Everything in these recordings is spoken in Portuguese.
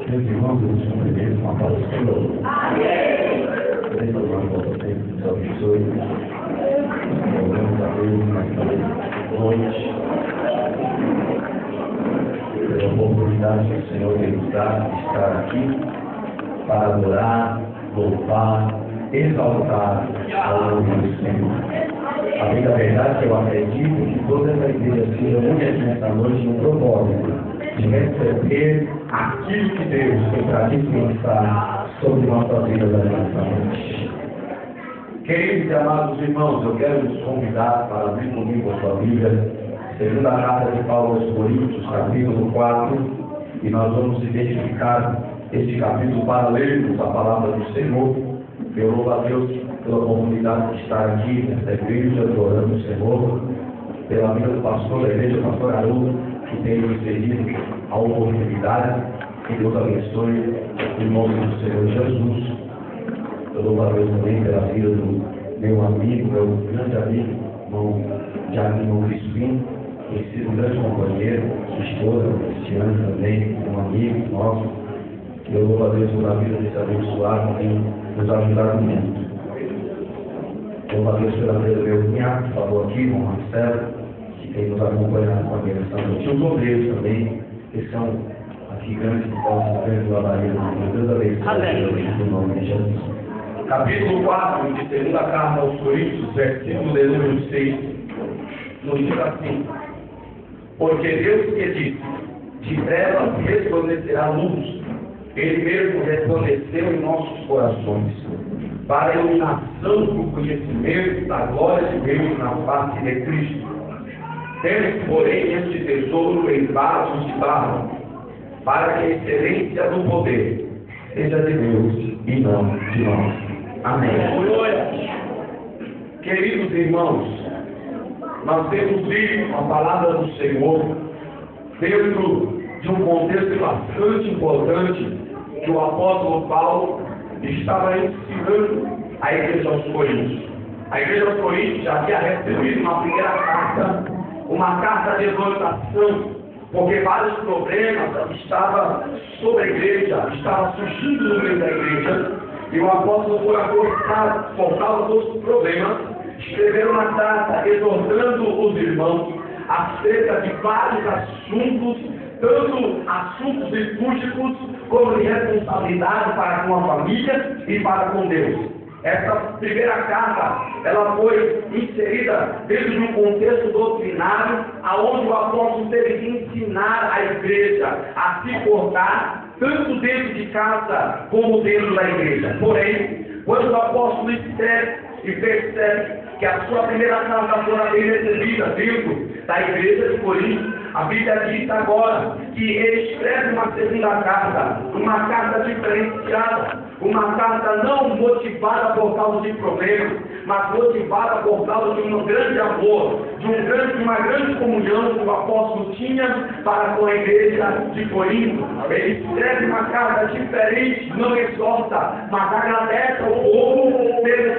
Meus irmãos, eu vos cumprimento com a paz do Senhor. Amém. Deus nos abençoe. Louvamos a Deus nesta noite. Pela oportunidade que o Senhor nos dá de estar aqui para adorar, louvar, exaltar ao nome do Senhor. A bem da verdade que eu acredito que toda essa igreja se reúne aqui nesta noite no propósito de receber aquilo que Deus tem para dispensar sobre nossas vidas nesta noite. Queridos e amados irmãos, eu quero vos convidar para abrir comigo a sua Bíblia, segunda carta de Paulo aos Coríntios, capítulo 4, e nós vamos identificar este capítulo para lermos a palavra do Senhor. Eu louvo a Deus pela oportunidade de estar aqui nesta igreja, adorando o Senhor, pela vida do pastor da igreja, o pastor Haroldo, que tem nos cedido a oportunidade. Que Deus abençoe em nome do Senhor Jesus. Eu louvo a Deus também pela vida do meu amigo, meu grande amigo, irmão Jaime Crispim, tem sido um grande companheiro, sua esposa, Cristiane também, um amigo nosso. Eu louvo a Deus pela vida desse abençoado que tem nos ajudado muito. Eu louvo a Deus pela vida do meu cunhado, que falou aqui, irmão Marcelo, que tem nos acompanhado com a minha nessa noite. Os obreiros também, que são aqui grandes que possam ver no labaredo. Deus abençoe no nome de Jesus. Capítulo 4 de segunda carta aos Coríntios, versículo de número 6, nos diz assim: porque Deus que disse, de trevas resplandecerá luz, Ele mesmo resplandeceu em nossos corações, para a iluminação do conhecimento da glória de Deus na face de Cristo. Temos, porém, este tesouro em vasos de barro, para que a excelência do poder seja de Deus e não de nós. Amém. Queridos irmãos, nós temos visto a palavra do Senhor dentro de um contexto bastante importante que o apóstolo Paulo estava ensinando à igreja aos Coríntios. A igreja aos Coríntios já havia recebido uma primeira carta, uma carta de exortação, porque vários problemas estavam sobre a igreja, estavam surgindo no meio da igreja, e o apóstolo, por causa dos problemas, escreveu uma carta exortando os irmãos acerca de vários assuntos, tanto assuntos litúrgicos como de responsabilidade para com a família e para com Deus. Essa primeira carta, ela foi inserida dentro de um contexto doutrinário, aonde o apóstolo teve que ensinar a igreja a se portar, tanto dentro de casa como dentro da igreja. Porém, quando o apóstolo escreve e percebe que a sua primeira carta foi bem recebida dentro da igreja de Corinto, a Bíblia diz agora que ele escreve uma segunda carta, uma carta diferenciada, uma carta não motivada por causa de problemas, mas motivada por causa de um grande amor, de uma grande comunhão que o apóstolo tinha para com a igreja de Corinto. Ele escreve uma carta diferente, não exorta, mas agradece ao povo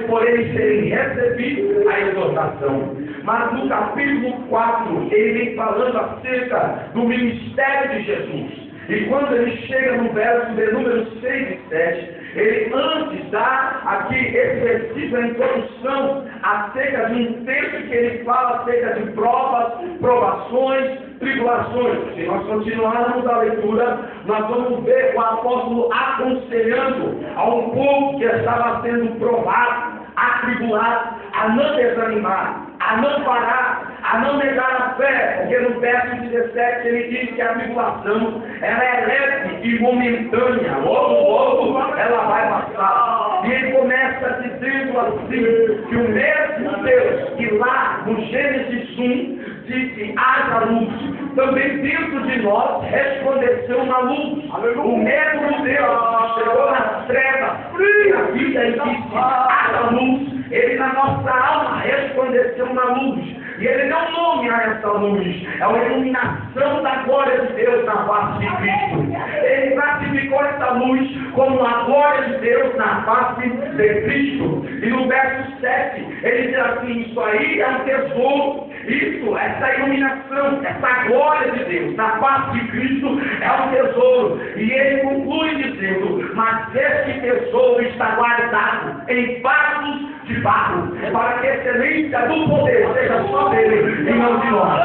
por eles terem recebido a exortação. Mas no capítulo 4, ele vem falando acerca do ministério de Jesus. E quando ele chega no verso de número 6 e 7, ele antes dá aqui esse versículo, a introdução acerca de um texto que ele fala acerca de provas, provações, tribulações. Se nós continuarmos a leitura, nós vamos ver o apóstolo aconselhando a um povo que estava sendo provado, atribulado, a não desanimar, a não parar, a não negar a fé, porque no verso 17 ele diz que a tribulação ela é leve e momentânea, logo ela vai passar. E ele começa dizendo assim, que o mesmo Deus que lá no Gênesis 1 disse, haja luz, também dentro de nós resplandeceu uma luz. O mesmo Deus chegou nas trevas e a vida e disse, haja luz. Ele na nossa alma resplandeceu uma luz. E ele deu nome a essa luz. É uma iluminação da glória de Deus na face de Cristo. Ele classificou essa luz como a glória de Deus na face de Cristo. E no verso 7, ele diz assim: isso aí é um tesouro. Isso, essa iluminação, essa glória de Deus na face de Cristo é um tesouro. E ele conclui dizendo: mas esse tesouro está guardado em vasos de barro, para que a excelência do poder seja só dele e não de nós.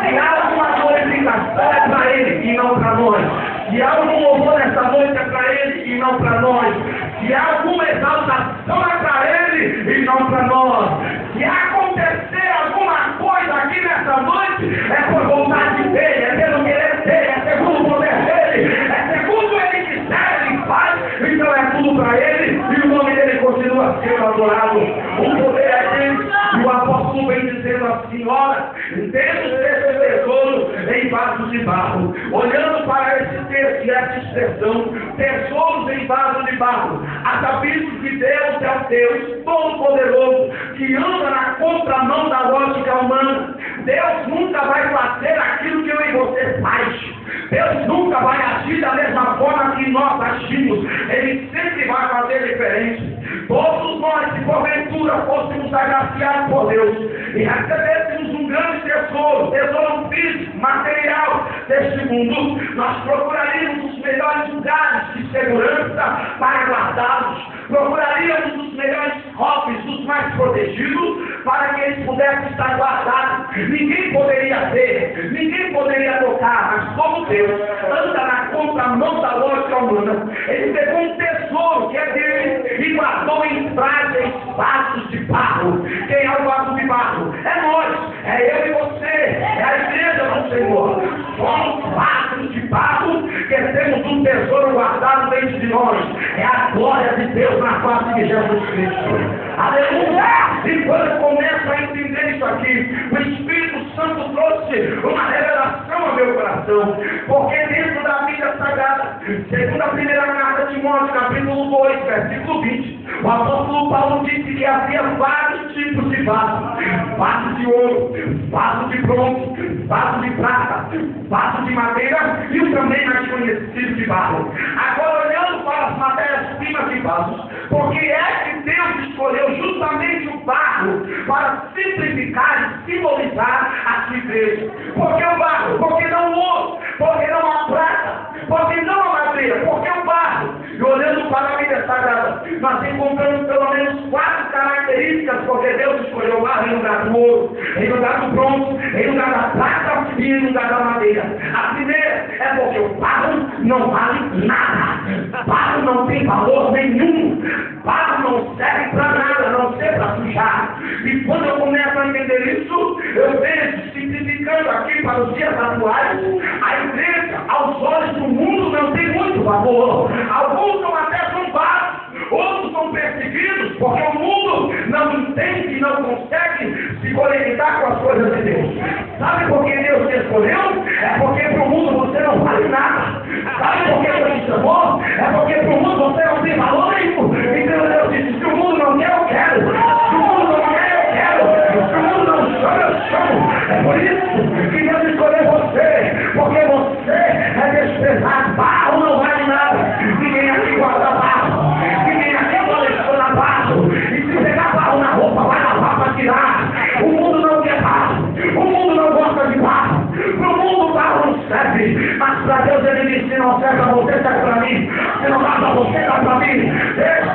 Se há alguma glorificação é para ele e não para nós. Se há algum louvor nessa noite é para ele e não para nós. Se há alguma exaltação é para ele e não para nós. Se acontecer alguma coisa aqui nessa noite é por vontade dele, é pelo querer dele, é segundo o poder dele, é segundo ele quiser, ele faz. Então é tudo para ele e o nome dele continua sendo adorado. O poder é dele. E o apóstolo vem dizendo assim: ora, temos esse tesouro em vasos de barro. Olhando para esse texto e essa expressão, tesouros em vasos de barro, a saber que Deus é o Deus Todo-Poderoso, que anda na contramão da lógica humana. Deus nunca vai fazer aquilo que eu e você faz. Deus nunca vai agir da mesma forma que nós agimos. Ele sempre vai fazer diferente. Todos nós, se porventura fôssemos agraciados por Deus e recebêssemos um grande tesouro físico, material deste mundo, nós procuraríamos os melhores lugares de segurança para guardá-los, procuraríamos os melhores cofres, os mais protegidos, para que eles pudessem estar guardados. Ninguém poderia ver, ninguém poderia tocar, mas como Deus anda na contramão da lógica humana, ele pegou um tesouro que é dele e guardou em frágeis vasos de barro. Quem é o vaso de barro? É nós, é eu e você, é a igreja do Senhor. Somos vasos de barro que temos um tesouro guardado dentro de nós. É a glória de Deus na face de Jesus Cristo. Aleluia! E quando eu começo a entender isso aqui, o Espírito Santo trouxe uma revelação ao meu coração. Porque dentro da Bíblia Sagrada, segundo a primeira carta de Timóteo, capítulo 2, versículo 20, o apóstolo Paulo disse que havia vários tipos de vasos: vaso de ouro, vaso de bronze, vaso de prata, vaso de madeira e o também mais conhecido de barro. Agora, olhando para as matérias-primas de vasos, porque é que Deus escolheu justamente o barro para simplificar e simbolizar a sua igreja? Porque o barro? Porque não o ouro? Porque não a prata? Porque não a madeira? Porque o barro? E olhando para a Bíblia Sagrada, nós encontramos pelo menos 4 características, porque Deus escolheu o barro em lugar do ouro, em lugar do bronze, em lugar da prata e em lugar da madeira. A primeira é porque o barro não vale nada. Barro não tem valor nenhum. Barro não serve para nada, a não ser para sujar. E quando eu começo a entender isso, eu vejo, simplificando aqui para os dias atuais, a igreja, aos olhos do mundo, não tem muito valor. Alguns são até zombados, outros são perseguidos, porque o mundo não entende e não consegue se conectar com as coisas de Deus. Sabe por que Deus te escolheu? É porque para o mundo você não vale nada. Sabe por que Deus te chamou? É porque para o mundo você não tem valor nenhum. Então Deus disse: se o mundo não quer, eu quero. Se o mundo não quer, eu quero. Se o mundo não chama, eu chamo. É por isso que Deus escolheu você, porque você é desprezado. Barro não vale nada. Ninguém aqui guarda barro. Ninguém aqui coleciona barro. E se pegar barro na roupa, vai lavar para tirar. O mundo não quer barro. O mundo não gosta de barro. Para o mundo barro não serve. Mas para Deus ele disse: se não serve para você, serve para mim. Se não dá para você, dá para mim. Deixa.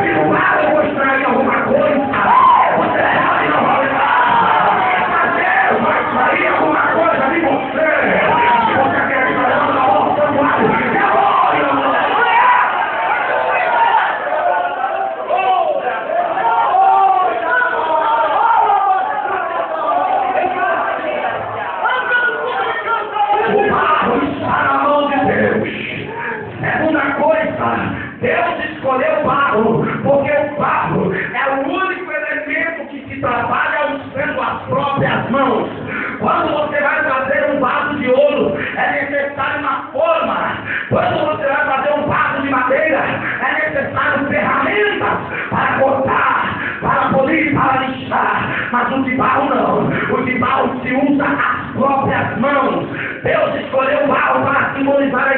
Se no barro eu vou extrair alguma coisa, você sabe, não vai dar. Mas Deus vai extrair alguma coisa de você. Se você quer extrair na vossa santuário, Deus simbolizar